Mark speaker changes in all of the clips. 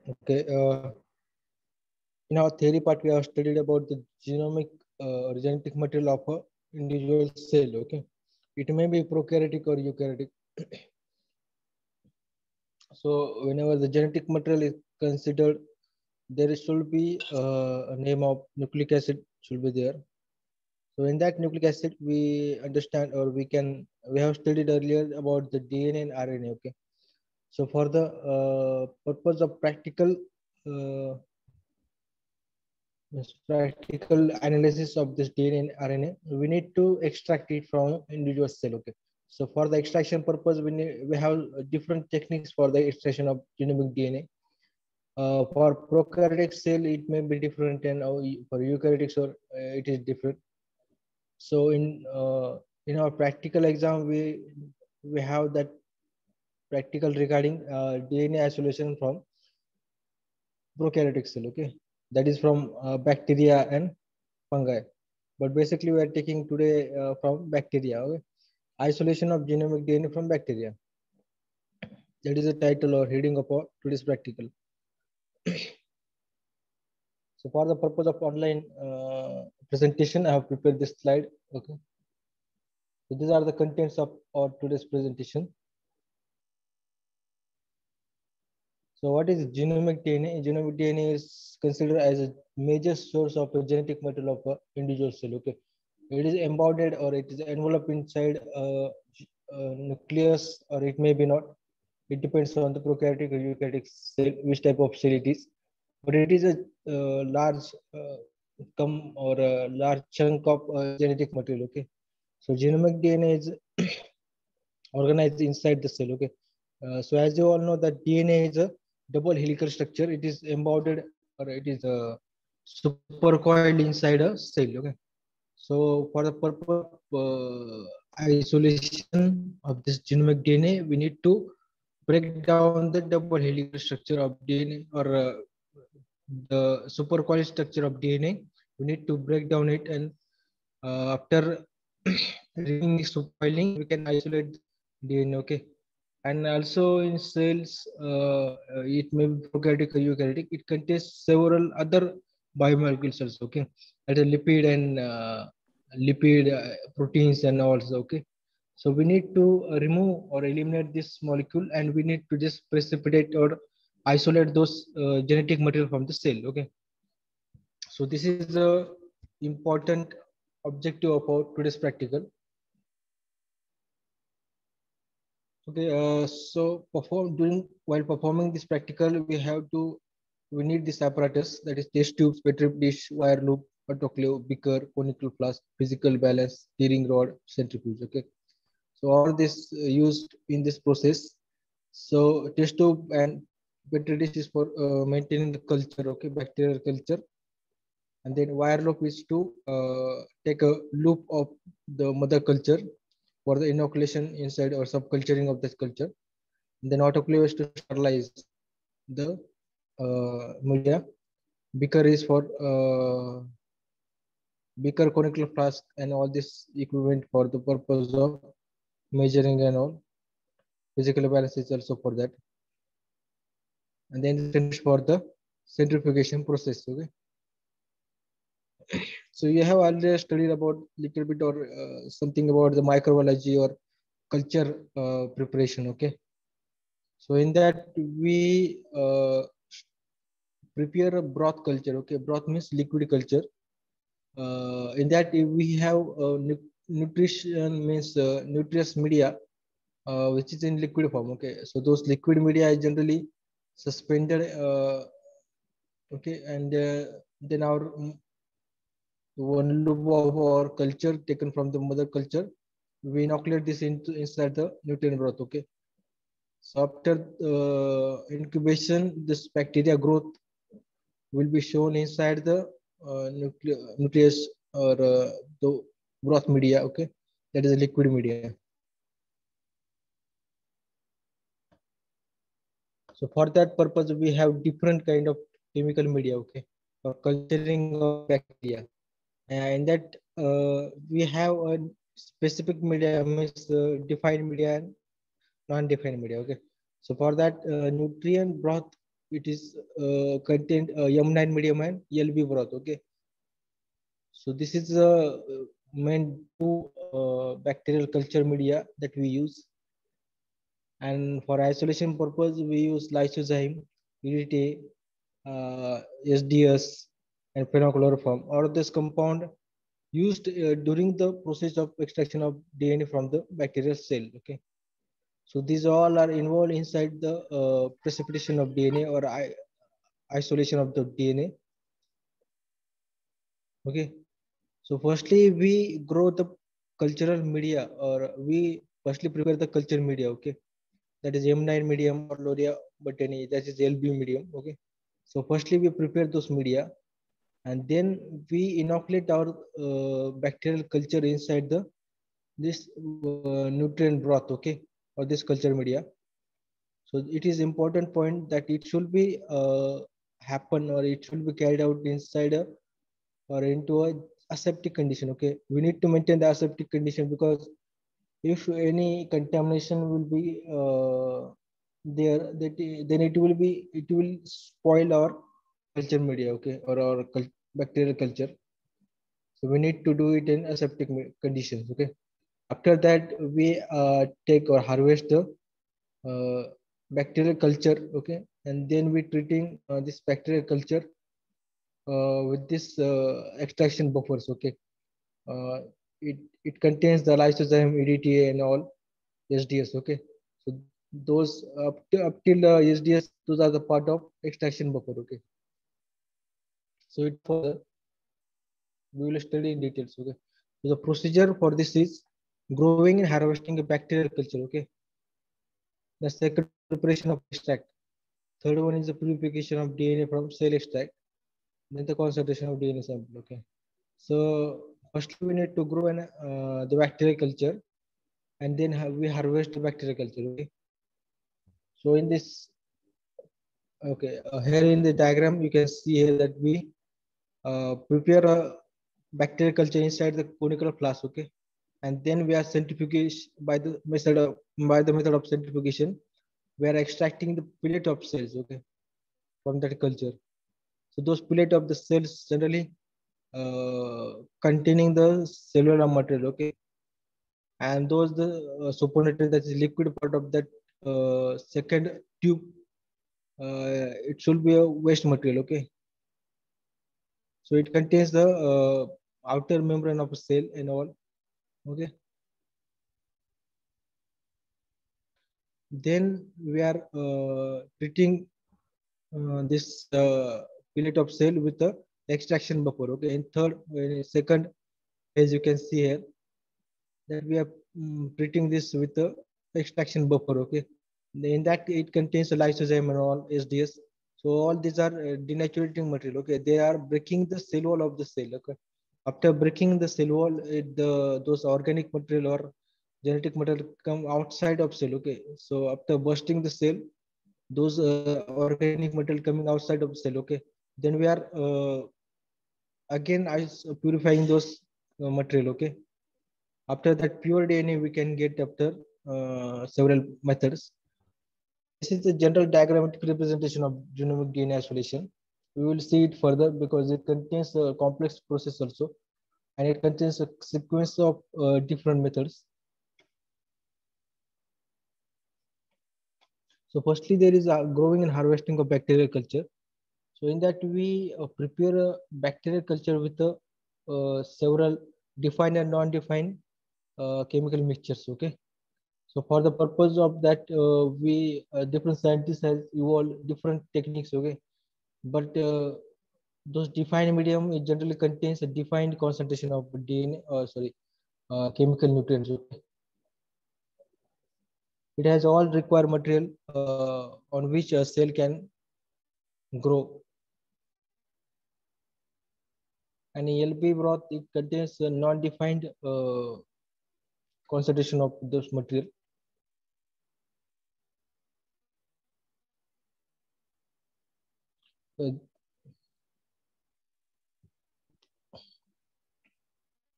Speaker 1: Okay. In our theory part, we have studied about the genomic or genetic material of a individual cell. Okay, it may be prokaryotic or eukaryotic. So whenever the genetic material is considered, there should be a name of nucleic acid should be there. So in that nucleic acid, we understand or we have studied earlier about the DNA and RNA. Okay, so for the purpose of practical analysis of this DNA and RNA, we need to extract it from individual cell. Okay, so for the extraction purpose, we have different techniques for the extraction of genomic DNA. For prokaryotic cell, it may be different, and for eukaryotic cell, it is different. So in our practical exam, we have that practical regarding DNA isolation from prokaryotic cell. Okay, that is from bacteria and fungi. But basically, we are taking today from bacteria. Okay, isolation of genomic DNA from bacteria. That is the title or heading of our today's practical. So for the purpose of online presentation, I have prepared this slide. Okay, so these are the contents of our today's presentation. So what is genomic DNA? Genomic DNA is considered as a major source of a genetic material of an individual cell. Okay, it is embodied or it is enveloped inside a nucleus, or it may be not. It depends on the prokaryotic or eukaryotic cell, which type of cell it is. But it is a large or a large chunk of genetic material. Okay, so genomic DNA is organized inside the cell. Okay, so as you all know that DNA is a double helical structure. It is embodied or it is supercoiled inside a cell. Okay, so for the purpose of isolation of this genomic DNA, we need to break down the double helical structure of DNA or the supercoiled structure of DNA. We need to break down it, and after removing the supercoiling, we can isolate DNA. Okay, and also in cells, it may be prokaryotic or eukaryotic. It contains several other biomolecules also. Okay, that is lipid proteins and also. Okay, so we need to remove or eliminate this molecule, and we need to just precipitate or isolate those genetic material from the cell. Okay, so this is the important objective of our today's practical. Okay, so while performing this practical, we need this apparatus, that is test tubes, petri dish, wire loop, autoclave, beaker, conical flask, physical balance, stirring rod, centrifuge. Okay, so all this used in this process. So test tube and petri dish is for maintaining the culture. Okay, bacterial culture, and then wire loop is to take a loop of the mother culture for the inoculation inside or subculturing of this culture. And then autoclave is to sterilize the media. Beaker is for beaker, conical flask, and all this equipment for the purpose of measuring and all. Physical balance is also for that. And then the centrifuge for the centrifugation process. Okay. So you have already studied about little bit or something about the microbiology or culture preparation. Okay. So in that we prepare a broth culture. Okay, broth means liquid culture. In that we have nutrition means nutritious media, which is in liquid form. Okay, so those liquid media is generally suspended. Okay, and then our one loop of our culture taken from the mother culture, we inoculate this into inside the nutrient broth. Okay, so after incubation, this bacteria growth will be shown inside the nucleus or the broth media. Okay, that is a liquid media. So for that purpose, we have different kind of chemical media. Okay, for culturing of bacteria, and that we have a specific media means defined media and non-defined media. Okay, so for that nutrient broth it is contained M9 medium and LB broth. Okay, so this is main two bacterial culture media that we use. And for isolation purpose, we use lysozyme, EDTA, SDS, and phenochloroform. All of this compound used during the process of extraction of DNA from the bacterial cell. Okay, so these all are involved inside the precipitation of DNA or isolation of the DNA. Okay, so firstly we grow the cultural media, or we firstly prepare the culture media. Okay, that is M9 medium or Loria botany, that is LB medium. Okay, so firstly we prepare those media, and then we inoculate our bacterial culture inside the this nutrient broth. Okay, or this culture media. So it is important point that it should be happen, or it should be carried out inside a or into a aseptic condition. Okay, we need to maintain the aseptic condition, because if any contamination will be there, that then it will spoil our culture media. Okay, or our bacterial culture. So we need to do it in aseptic conditions. Okay, after that we take or harvest the uh, bacterial culture. Okay, and then we treating this bacterial culture with this extraction buffers. Okay, uh, it contains the lysozyme, EDTA, and all SDS. Okay, so those up till SDS, those are the part of extraction buffer. Okay, so it further we will study in details. Okay, so the procedure for this is growing and harvesting a bacterial culture. Okay, the second is preparation of extract. Third one is the purification of DNA from cell extract. Then the concentration of DNA sample. Okay, so firstly we need to grow the bacterial culture, and then we harvest the bacterial culture. Okay, so in this, okay, here in the diagram you can see here that we prepare a bacterial culture inside the conical flask. Okay, and then we are centrifugation by the method of centrifugation. We are extracting the pellet of cells. Okay, from that culture. So those pellet of the cells generally containing the cellular material. Okay, and those the supernatant, that is liquid part of that second tube, it should be a waste material. Okay, so it contains the outer membrane of a cell and all. Okay, then we are treating this pellet of cell with the extraction buffer. Okay, in second, as you can see here, that we are treating this with the extraction buffer. Okay, in that it contains a lysozyme and all SDS. So all these are denaturating material. Okay, they are breaking the cell wall of the cell. Okay, after breaking the cell wall, those organic material or genetic material come outside of cell. Okay, so after bursting the cell, those organic material coming outside of cell. Okay, then we are again purifying those material. Okay, after that pure DNA we can get after several methods. This is the general diagrammatic representation of genomic DNA isolation. We will see it further because it contains a complex process also, and it contains a sequence of different methods. So firstly, there is a growing and harvesting of bacterial culture. So in that we prepare a bacterial culture with several defined and non-defined chemical mixtures. Okay. So for the purpose of that, we different scientists has evolved different techniques. Okay, but those defined medium, it generally contains a defined concentration of DNA. Sorry, chemical nutrients. Okay? It has all required material on which a cell can grow. And LB broth, it contains a non-defined concentration of this material. Uh,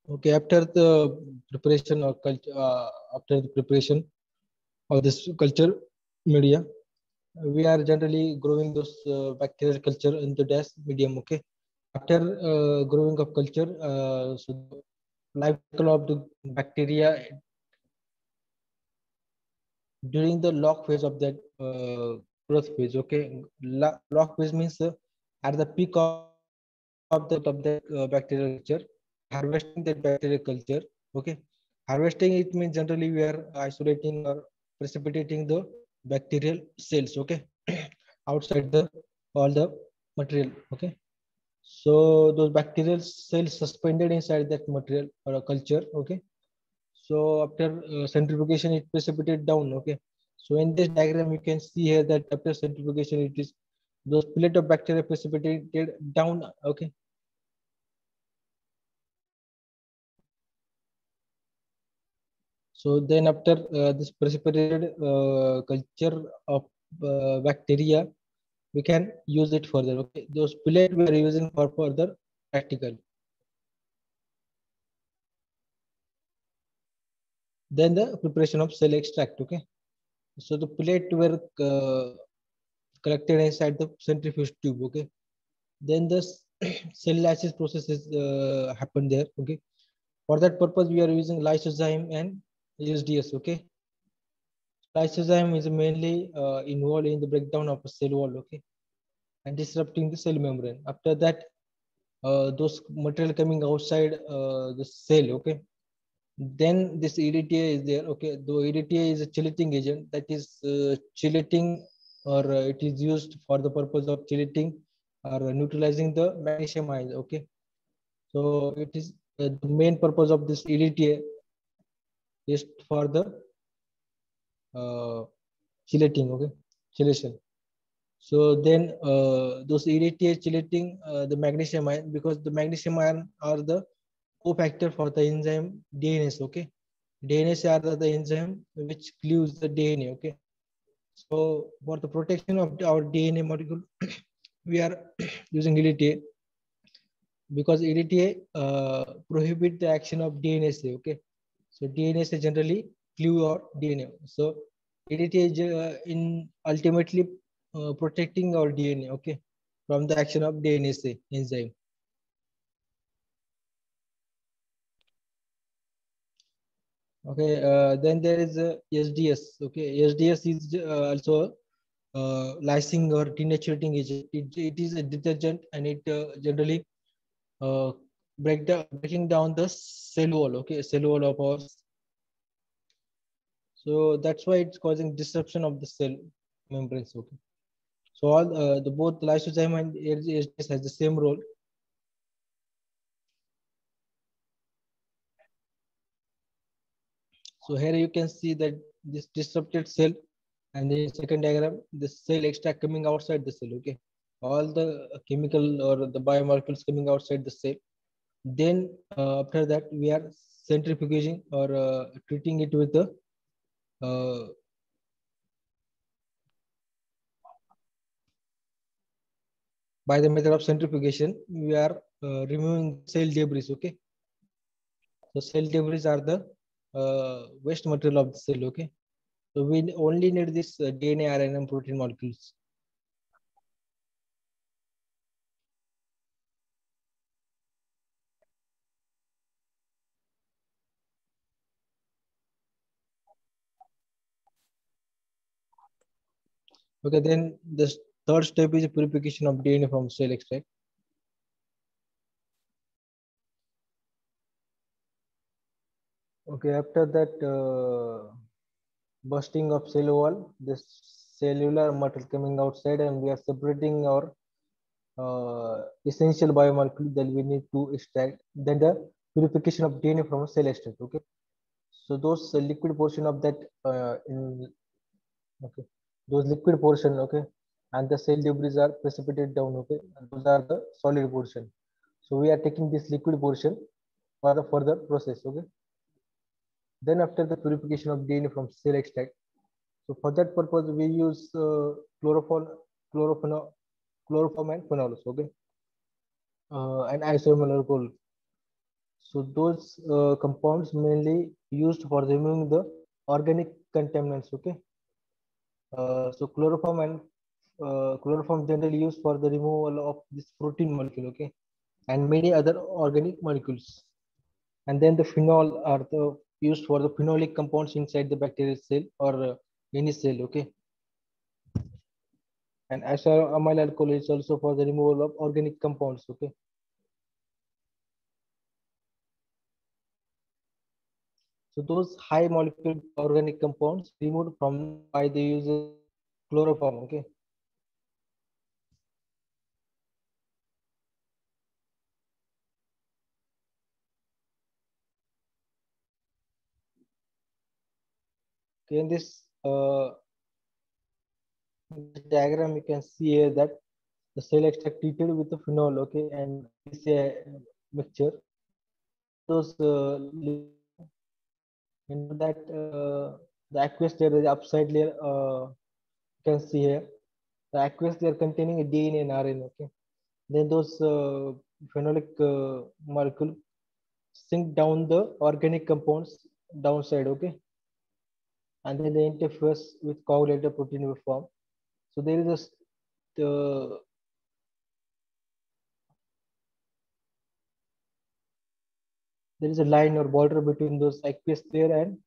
Speaker 1: okay, after the preparation of culture, after the preparation of this culture media, we are generally growing those bacterial culture in the dash medium. Okay, after growing of culture, so the life cycle of the bacteria during the log phase of that growth phase. Okay, log phase means at the peak of the bacterial culture, harvesting that bacterial culture. Okay, harvesting it means generally we are isolating or precipitating the bacterial cells. Okay, outside the all the material. Okay, so those bacterial cells suspended inside that material or a culture. Okay, so after centrifugation, it precipitated down. Okay. So in this diagram, you can see here that after centrifugation, it is those pellet of bacteria precipitated down. Okay. So then after this precipitated culture of bacteria, we can use it further. Okay. Those pellet we are using for further practical. Then the preparation of cell extract. Okay. So the pellet were collected inside the centrifuge tube. Okay. Then the cell lysis process is happen there. Okay, for that purpose we are using lysozyme and USDS. Okay, lysozyme is mainly involved in the breakdown of a cell wall. Okay, and disrupting the cell membrane. After that, those material coming outside the cell. Okay, then this EDTA is there. Okay, the EDTA is a chelating agent that is chelating, or it is used for the purpose of chelating or neutralizing the magnesium ions. Okay, so it is the main purpose of this EDTA is for the uh, chelating. Okay, chelation. So then those EDTA chelating the magnesium ion, because the magnesium ion are the cofactor for the enzyme DNase. Okay, DNase are the enzyme which cleaves the DNA. Okay, so for the protection of our DNA molecule, we are using EDTA, because EDTA prohibit the action of DNase. Okay, so DNase generally cleave or DNA. So EDTA is in ultimately protecting our DNA. Okay, from the action of DNase enzyme. Okay, then there is SDS. Okay, SDS is also lysing or denaturing agent. It is a detergent, and it generally uh, breaking down the cell wall. Okay, cell wall of ours. So that's why it's causing disruption of the cell membranes. Okay, so all the both lysozyme and SDS has the same role. So here you can see that this disrupted cell, and the second diagram, the cell extract coming outside the cell. Okay, all the chemical or the biomolecules coming outside the cell. Then after that, we are centrifuging or treating it with the uh, by the method of centrifugation. We are removing cell debris. Okay, so cell debris are the waste material of the cell. Okay, so we only need this DNA, RNA, and protein molecules. Okay, then the third step is purification of DNA from cell extract. Okay, after that bursting of cell wall, this cellular material coming outside, and we are separating our essential biomolecule that we need to extract. Then the purification of DNA from a cell extract. Okay, so those liquid portion of that in okay, those liquid portion. Okay, and the cell debris are precipitated down. Okay, and those are the solid portion. So we are taking this liquid portion for the further process. Okay, then after the purification of DNA from cell extract, so for that purpose we use chlorophyll, chlorophenol, chloroform and phenols. Okay, and isomeric alcohol. So those compounds mainly used for removing the organic contaminants. Okay, So chloroform generally used for the removal of this protein molecule, okay, and many other organic molecules. And then the phenol are the used for the phenolic compounds inside the bacterial cell or any cell, okay. And acetyl alcohol is also for the removal of organic compounds, okay. So those high molecule organic compounds removed from by the use of chloroform, okay. Okay, in this diagram, you can see here that the cell extract treated with the phenol, okay, and this mixture. Those into that the aqueous layer, the upside layer, you can see here the aqueous layer containing a DNA and RNA, okay. Then those phenolic molecule sink down the organic compounds downside, okay, and then they interface with coagulated protein will form. So there is uh, there is a line or border between those aqueous layer and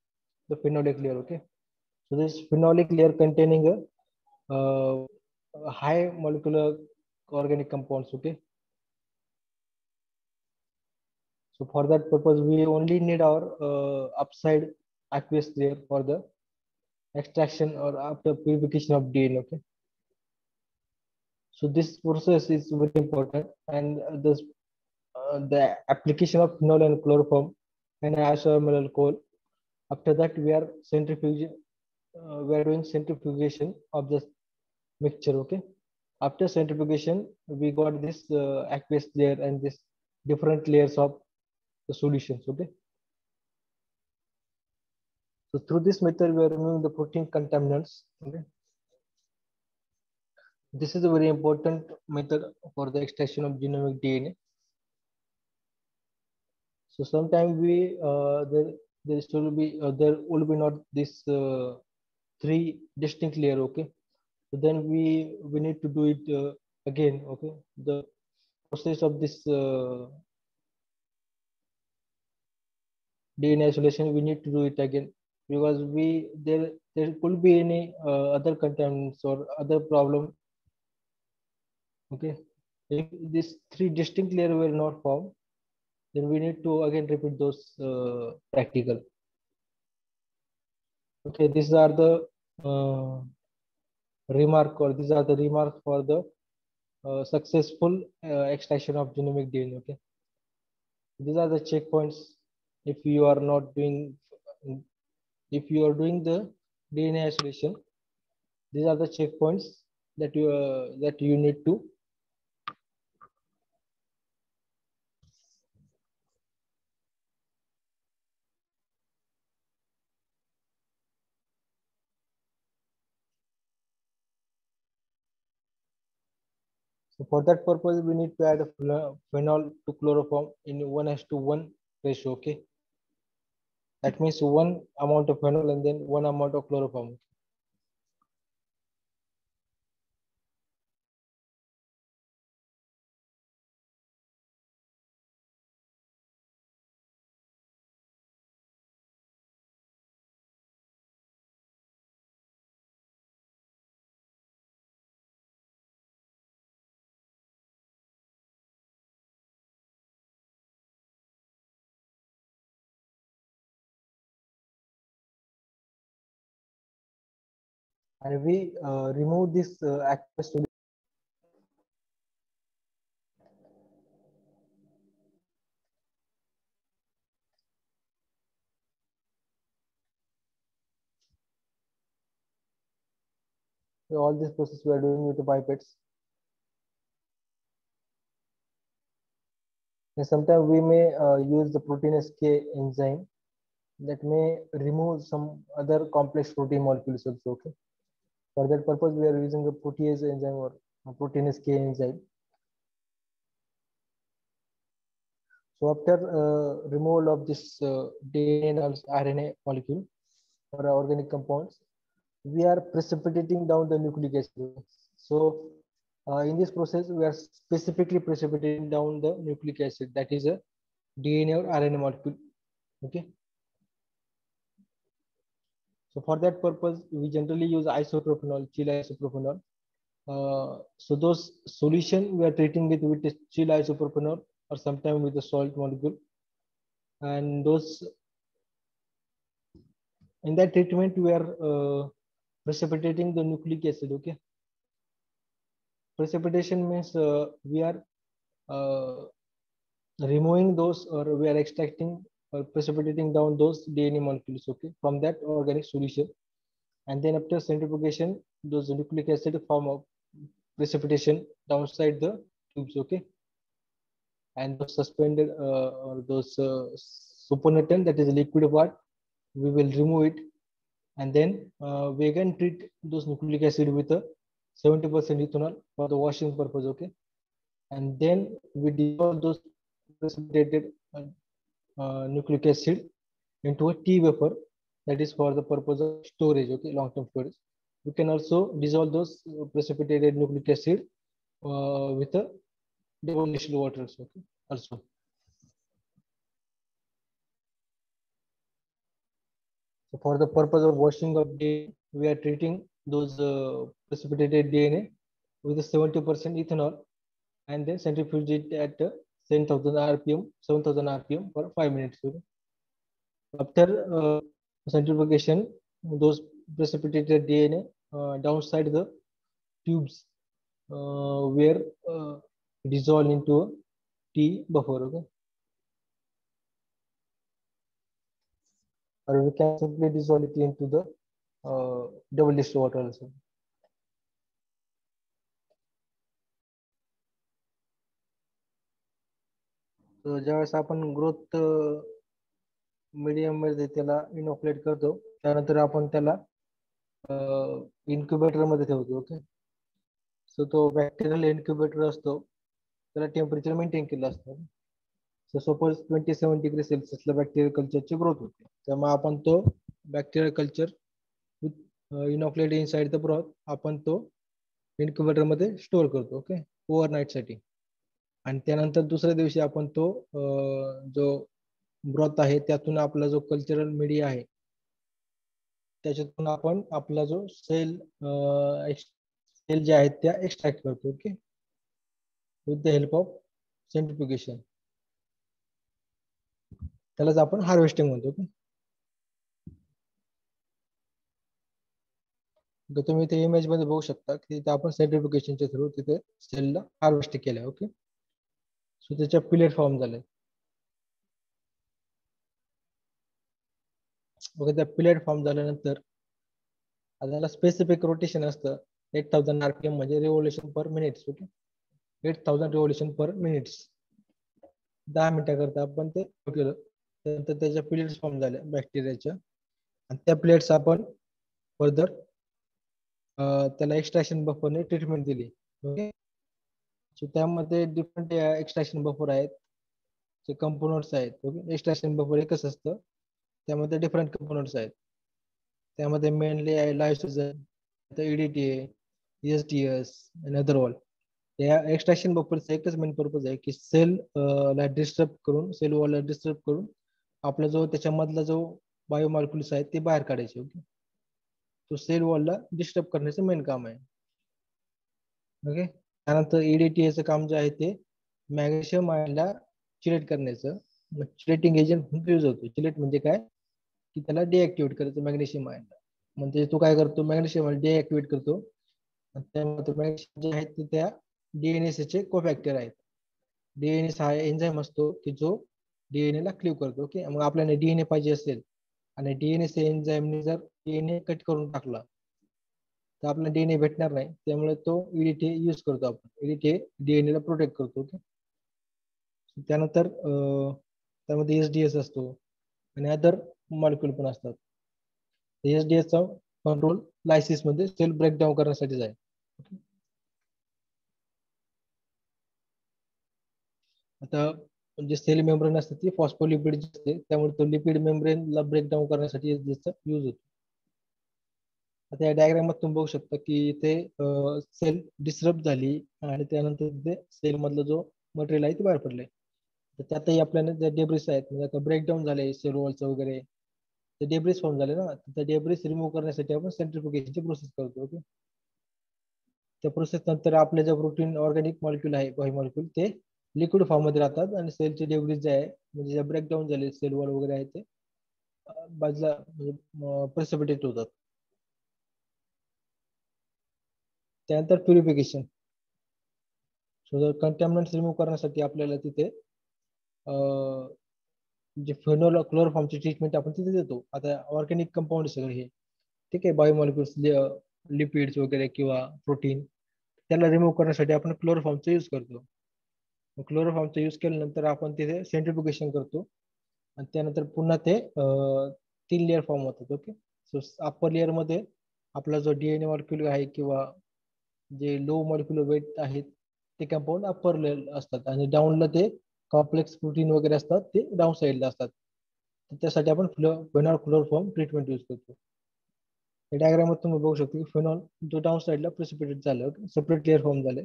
Speaker 1: the phenolic layer, okay. So this phenolic layer containing a high molecular organic compounds, okay. So for that purpose, we only need our upside aqueous layer for the extraction or after purification of DNA, okay. So this process is very important, and the application of phenol and chloroform and isoamyl alcohol. After that, we are doing centrifugation of the mixture, okay. After centrifugation, we got this aqueous layer and this different layers of the solutions, okay. So through this method, we are removing the protein contaminants, okay. This is a very important method for the extraction of genomic DNA. So sometimes there will be not this three distinct layer, okay. So then we need to do it again, okay. The process of this DNA isolation, we need to do it again because there could be any other contaminants or other problem, okay. If these three distinct layer were not formed, then we need to again repeat those practical. Okay, these are the uh, remark or these are the remarks for the successful extraction of genomic DNA, okay. These are the checkpoints. If you are not doing, if you are doing the DNA isolation, these are the checkpoints that you need to. So for that purpose, we need to add a phenol to chloroform in 1:1 ratio, okay. That means one amount of phenol and then one amount of chloroform. And we remove this aqueous solution. All this process we are doing with the pipettes. And sometimes we may use the proteinase K enzyme that may remove some other complex protein molecules also, okay. For that purpose, we are using a protease enzyme or a proteinase K enzyme. So after removal of this DNA and RNA molecule or organic compounds, we are precipitating down the nucleic acid. So in this process, we are specifically precipitating down the nucleic acid, that is a DNA or RNA molecule. Okay. So for that purpose, we generally use isopropanol, chill isopropanol. So those solution we are treating with a chill isopropanol or sometimes with a salt molecule. And those in that treatment we are precipitating the nucleic acid. Okay. Precipitation means we are uh, removing those, or we are extracting or precipitating down those DNA molecules, okay, from that organic solution. And then after centrifugation, those nucleic acid form of precipitation downside the tubes, okay. And those suspended or those supernatant, that is liquid part, we will remove it. And then we can treat those nucleic acid with a 70% ethanol for the washing purpose, okay. And then we dissolve those precipitated nucleic acid into a tea vapor, that is for the purpose of storage, okay, long-term storage. We can also dissolve those precipitated nucleic acid with a double distilled water, okay, also. So for the purpose of washing of DNA, we are treating those precipitated DNA with a 70% ethanol and then centrifuge it at 10,000 RPM, 7,000 RPM for 5 minutes. Okay? After centrifugation, those precipitated DNA downside the tubes were dissolved into a tea buffer. Okay, or we can simply dissolve it into the double distilled water also. So ज्यावेळेस आपण growth medium मध्ये त्याला इनोक्युलेट करतो, त्यानंतर आपण त्याला incubator मध्ये ठेवतो. ओके. सो तो बॅक्टेरियल इन्क्युबेटर असतो, त्याला टेम्परेचर मेंटेन केलं असतं. सो सपोज 27 डिग्री सेल्सिअसला बॅक्टेरियल कल्चरची ग्रोथ होते, त्यामुळे आपण तो bacterial culture inoculate inside the broth आपण तो इन्क्युबेटर मध्ये स्टोअर करतो. ओके, ओव्हरनाईट साठी. आणि त्यानंतर दुसऱ्या दिवशी आपण तो जो ब्रॉथ आहे त्यातून आपला जो कल्चरल मीडिया आहे त्याच्यातून आपण आपला जो सेल सेल जे आहेत त्या एक्सट्रॅक्ट करतो. Okay, with the help of centrifugation. त्यालाच आपण हार्वेस्टिंग म्हणतो. ओके, तर तुम्ही इथे इमेज मध्ये बघू शकता की तिथे आपण सेंट्रिफ्युगेशनच्या थ्रू तिथे सेलला हार्वेस्ट केलंय. ओके, सो त्याच्या पिलेट फॉर्म झाले. ओके, त्या पिलेट फॉर्म झाल्यानंतर त्याला स्पेसिफिक रोटेशन असतं 8000 RPM म्हणजे रिव्होल्युशन पर मिनिट्स. ओके, 8000 रिव्होल्युशन पर मिनिट्स. 10 मिनिटाकरता आपण ते केलं. त्यानंतर त्याच्या प्लेट्स फॉर्म झाल्या बॅक्टेरियाच्या, आणि त्या प्लेट्स आपण फर्दर त्याला एक्सट्रॅक्शन बफरने ट्रीटमेंट दिली. ओके, सो त्यामध्ये डिफरंट एक्सट्रॅक्शन बफर आहेत, जे कंपोनंट्स आहेत. ओके, एक्सट्रॅक्शन बफर एकच असतं, त्यामध्ये डिफरंट कंपोनंट्स आहेत. त्यामध्ये मेनली आहे लायसोझाइम, EDTA, ESDS आणि अदर ऑल. या एक्सट्रॅक्शन बफरचा एकच मेन पर्पज आहे की सेल ला डिस्टर्ब करून, सेल वॉलला डिस्टर्ब करून आपला जो त्याच्यामधला जो बायोमॉलिक्युल्स आहेत ते बाहेर काढायचे. ओके, तो सेल वॉलला डिस्टर्ब करण्याचं मेन काम आहे. ओके, त्यानंतर EDTA काम जे आहे ते मॅग्नेशियम आयनला चिलेट करण्याचं. चिलेटिंग एजंट खूप यूज होतो. चिलेट म्हणजे काय की त्याला डिऍक्टिव्हेट करायचं मॅग्नेशियम आयनला. म्हणजे तो काय करतो, मॅग्नेशियम आयन डिऍक्टिव्हेट करतो. त्यामुळे मॅग्नेशियम जे आहेत ते त्या डीएनएस चे कोफॅक्टर आहेत. डीएनएस हा एन्झाईम असतो की जो डीएनए ला क्लीव करतो. ओके, मग आपल्याला डीएनए पाहिजे असेल आणि डीएनएस एन्झाईमने जर डीएनए कट करून टाकला तर आपल्याला डीएनए भेटणार नाही. त्यामुळे तो EDTA यूज करतो आपण. EDTA डीएनए ला प्रोटेक्ट करतो. ओके, त्यानंतर त्यामध्ये SDS असतो आणि अदर मॉलिक्युल पण असतात. SDS चा कंट्रोल लायसिस मध्ये सेल ब्रेकडाऊन करण्यासाठीच आहे. आता जे सेल मेम्ब्रेन असते ती फॉस्फोलिपिड असते, त्यामुळे तो लिपिड मेम्ब्रेनला ब्रेकडाऊन करण्यासाठी यूज होतो. आता या डायग्राम मध्ये तुम्ही बघू शकता की इथे सेल डिस्टर्ब झाली आणि त्यानंतर इथे सेल मधला जो मटेरियल आहे ते बाहेर पडले. तर त्यातही आपल्याला जे डेब्रिस आहेत म्हणजे आता ब्रेकडाऊन झाले सेल वॉलचं वगैरे, ते डेब्रिस फॉर्म झाले ना, तर त्या डेब्रिस रिमूव्ह करण्यासाठी आपण सेंट्रिफ्युगेशनची प्रोसेस करतो. ओके, त्या प्रोसेस नंतर आपले जे प्रोटीन ऑर्गॅनिक मॉलिक्यूल आहे काही मॉलिक्यूल ते लिक्विड फॉर्म मध्ये राहतात आणि सेलचे डेब्रिस जे आहे म्हणजे जे ब्रेकडाऊन झाले सेल वॉल वगैरे आहे ते बाजूला म्हणजे प्रेसिपिटेट होतात. त्यानंतर प्युरिफिकेशन. सो जर कंटॅमिनंट रिमूव्ह करण्यासाठी आपल्याला तिथे जे फेनॉल क्लोरोफॉर्मची ट्रीटमेंट आपण तिथे देतो. आता ऑर्गॅनिक कंपाऊंड सगळे हे ठीक आहे, बायोमॉलिक्युल्स लिपिड्स वगैरे किंवा प्रोटीन, त्याला रिमूव्ह करण्यासाठी आपण क्लोरोफॉर्मचा यूज करतो. क्लोरोफॉर्मचा यूज केल्यानंतर आपण तिथे सेंट्रिफ्युगेशन करतो आणि त्यानंतर पुन्हा ते 3 लेअर फॉर्म होतात. ओके, सो अप्पर लेअर मध्ये आपला जो डीएनए मॉलिक्युल आहे किंवा जे लो मॉलिक्युलर वेट आहेत ते कंपाऊंड अप्पर लेअर असतात आणि डाऊनला ते कॉम्प्लेक्स प्रोटीन वगैरे असतात ते डाऊन साईडला असतात. तर त्यासाठी आपण फेनॉल क्लोरोफॉर्म ट्रीटमेंट यूज करतो. या डायग्राम मध्ये तुम्ही बघू शकता की फेनॉल जो डाऊन साईडला प्रेसिपिटेट झालं, सेपरेट लेअर फॉर्म झाले,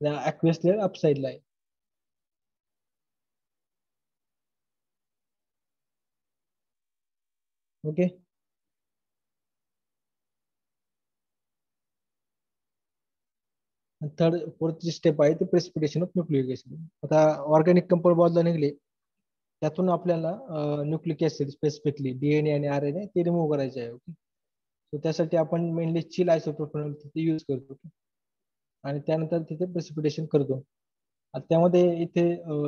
Speaker 1: ऍक्वेस लेअर अप साईडला आहे. ओके, थर्ड फोर्थ स्टेप आहे ते प्रेसिपिटेशन ऑफ न्यूक्लिक ऍसिड. आता ऑर्गॅनिक कंपाऊंड बाजूला निघले, त्यातून आपल्याला न्यूक्लिक ऍसिड स्पेसिफिकली डीएनए आणि आरएनए ते रिमूव्ह करायचे आहे. ओके, सो त्यासाठी आपण मेनली चिल आयसोप्रोपॅनॉल तिथे यूज करतो. okay? आणि त्यानंतर तिथे प्रेसिपिटेशन करतो. आता त्यामध्ये इथे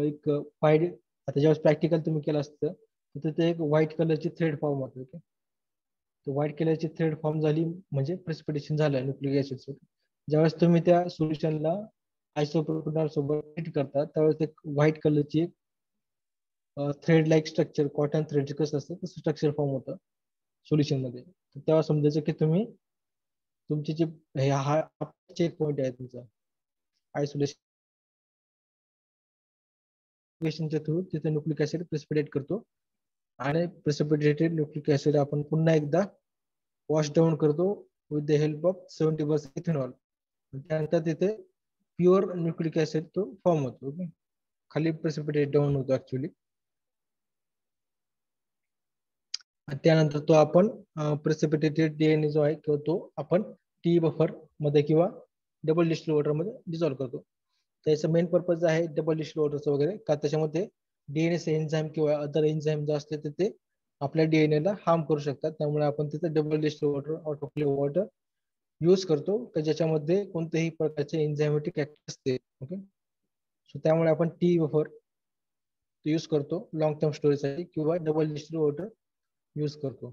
Speaker 1: एक फाईड, आता ज्यावेळेस प्रॅक्टिकल तुम्ही केलं असतं तर तिथे एक व्हाईट कलरची थ्रेड फॉर्म होते. ओके, तर व्हाईट कलरची थ्रेड फॉर्म झाली म्हणजे प्रेसिपिटेशन झालं न्यूक्लिक ऍसिड. ज्यावेळेस तुम्ही त्या सोल्युशनला आयसोप्रोपॅनॉल सोबत ट्रीट करता त्यावेळेस एक व्हाईट कलरची thread like structure, cotton thread कसं असतं तसं स्ट्रक्चर फॉर्म होतं सोल्युशन मध्ये. तर तेव्हा समजायचं की तुम्ही तुमची जे हा चेक पॉईंट आहे तुमचा आयसोलेशनच्या थ्रू तिथे न्यूक्लिक ऍसिड प्रेसिपिटेट करतो आणि प्रेसिपिटेटेड न्यूक्लिक ऍसिड आपण पुन्हा एकदा वॉश डाऊन करतो with the help of 70% ethanol. त्यानंतर तिथे प्युअर न्यूक्लिक ऍसिड तो फॉर्म होतो. ओके, खाली प्रेसिपिटेट डाऊन होतो ऍक्च्युली. त्यानंतर तो आपण प्रेसिपिटेटेड डीएनए जो आहे किंवा तो आपण टी बफर मध्ये किंवा डबल डिस्टिल वॉटर मध्ये डिझॉल्व्ह करतो. त्याचा मेन पर्पज आहे डबल डिस्टिल वॉटरचा वगैरे, का त्याच्यामध्ये डीएनए एन्झाईम किंवा अदर एन्झाईम जे असते ते आपल्या डीएनए ला हार्म करू शकतात. त्यामुळे आपण तिथे double distil water, autoclave water use करतो की ज्याच्यामध्ये कोणत्याही प्रकारचे एन्झायमॅटिक ऍक्टिव्हिटी असते. ओके, सो त्यामुळे आपण टी बफर यूज करतो लॉंग टर्म स्टोरेजसाठी किंवा डबल डिस्टिल वॉटर यूज करतो.